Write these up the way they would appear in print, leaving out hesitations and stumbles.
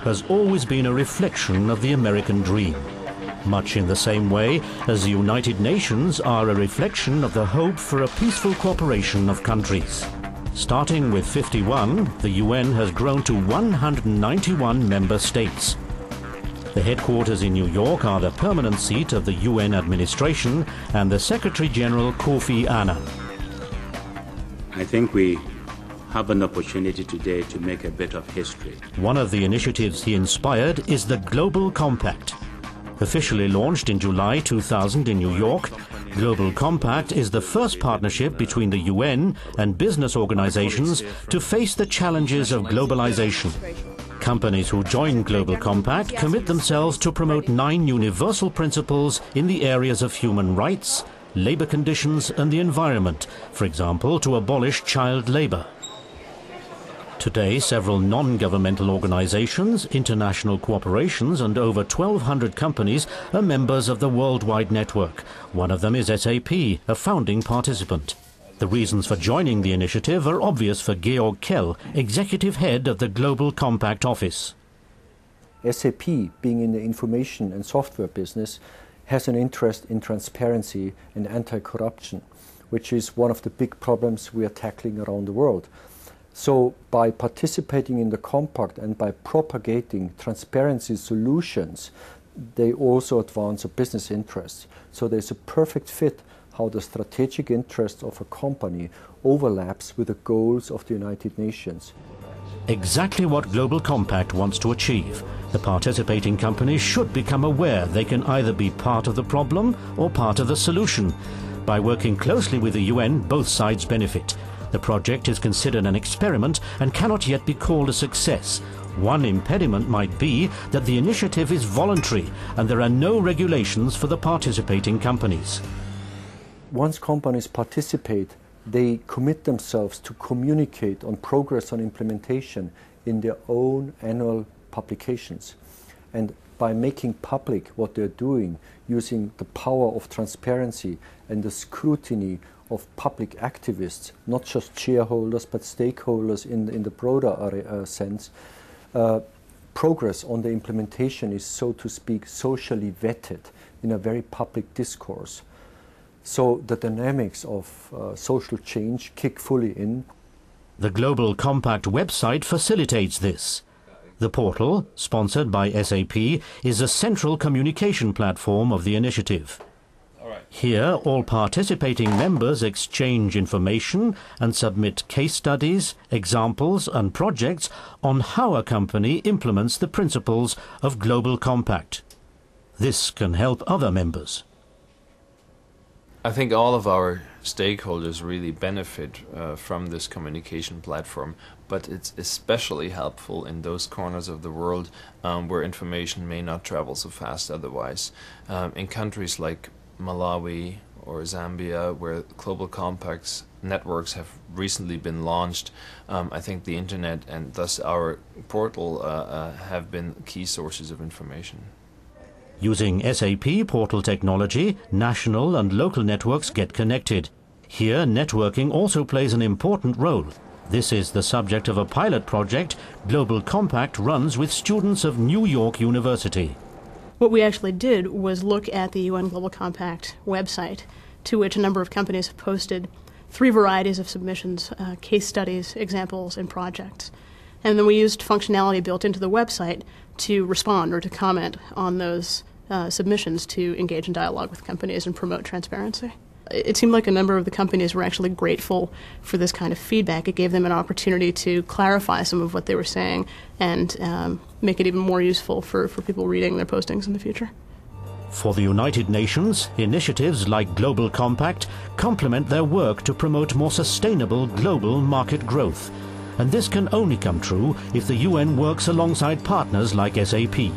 has always been a reflection of the American dream, much in the same way as the United Nations are a reflection of the hope for a peaceful cooperation of countries. Starting with 51, the UN has grown to 191 member states. The headquarters in New York are the permanent seat of the UN administration and the Secretary-General Kofi Annan. I think we have an opportunity today to make a bit of history. One of the initiatives he inspired is the Global Compact. Officially launched in July 2000 in New York, Global Compact is the first partnership between the UN and business organizations to face the challenges of globalization. Companies who join Global Compact commit themselves to promote 9 universal principles in the areas of human rights, labor conditions and the environment, for example, to abolish child labor. Today, several non-governmental organizations, international corporations and over 1,200 companies are members of the worldwide network. One of them is SAP, a founding participant. The reasons for joining the initiative are obvious for Georg Kell, executive head of the Global Compact Office. SAP, being in the information and software business, has an interest in transparency and anti-corruption, which is one of the big problems we are tackling around the world. So by participating in the Compact and by propagating transparency solutions, they also advance a business interest. So there's a perfect fit how the strategic interests of a company overlaps with the goals of the United Nations. Exactly what Global Compact wants to achieve. The participating companies should become aware they can either be part of the problem or part of the solution. By working closely with the UN, both sides benefit. The project is considered an experiment and cannot yet be called a success. One impediment might be that the initiative is voluntary and there are no regulations for the participating companies. Once companies participate, they commit themselves to communicate on progress on implementation in their own annual publications. And by making public what they're doing, using the power of transparency and the scrutiny of public activists, not just shareholders but stakeholders in the broader sense, progress on the implementation is, so to speak, socially vetted in a very public discourse. So the dynamics of social change kick fully in. The Global Compact website facilitates this. The portal, sponsored by SAP, is a central communication platform of the initiative. Here, all participating members exchange information and submit case studies, examples and projects on how a company implements the principles of Global Compact. This can help other members. I think all of our stakeholders really benefit from this communication platform, but it's especially helpful in those corners of the world where information may not travel so fast otherwise. In countries like Malawi or Zambia, where Global Compact's networks have recently been launched, I think the internet and thus our portal have been key sources of information. Using SAP portal technology, national and local networks get connected. Here, networking also plays an important role. This is the subject of a pilot project Global Compact runs with students of New York University. What we actually did was look at the UN Global Compact website, to which a number of companies have posted 3 varieties of submissions, case studies, examples, and projects. And then we used functionality built into the website to respond or to comment on those submissions to engage in dialogue with companies and promote transparency. It seemed like a number of the companies were actually grateful for this kind of feedback. It gave them an opportunity to clarify some of what they were saying and make it even more useful for people reading their postings in the future. For the United Nations, initiatives like Global Compact complement their work to promote more sustainable global market growth. And this can only come true if the UN works alongside partners like SAP.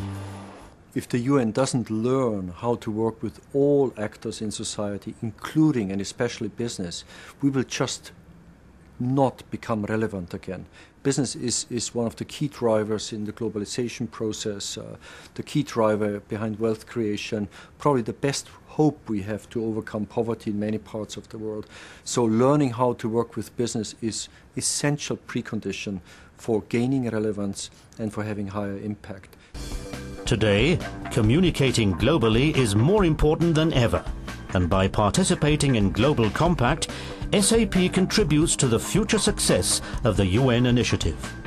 If the UN doesn't learn how to work with all actors in society, including and especially business, we will just not become relevant again. Business is one of the key drivers in the globalization process, the key driver behind wealth creation, probably the best hope we have to overcome poverty in many parts of the world. So learning how to work with business is essential precondition for gaining relevance and for having higher impact. Today, communicating globally is more important than ever, and by participating in Global Compact, SAP contributes to the future success of the UN initiative.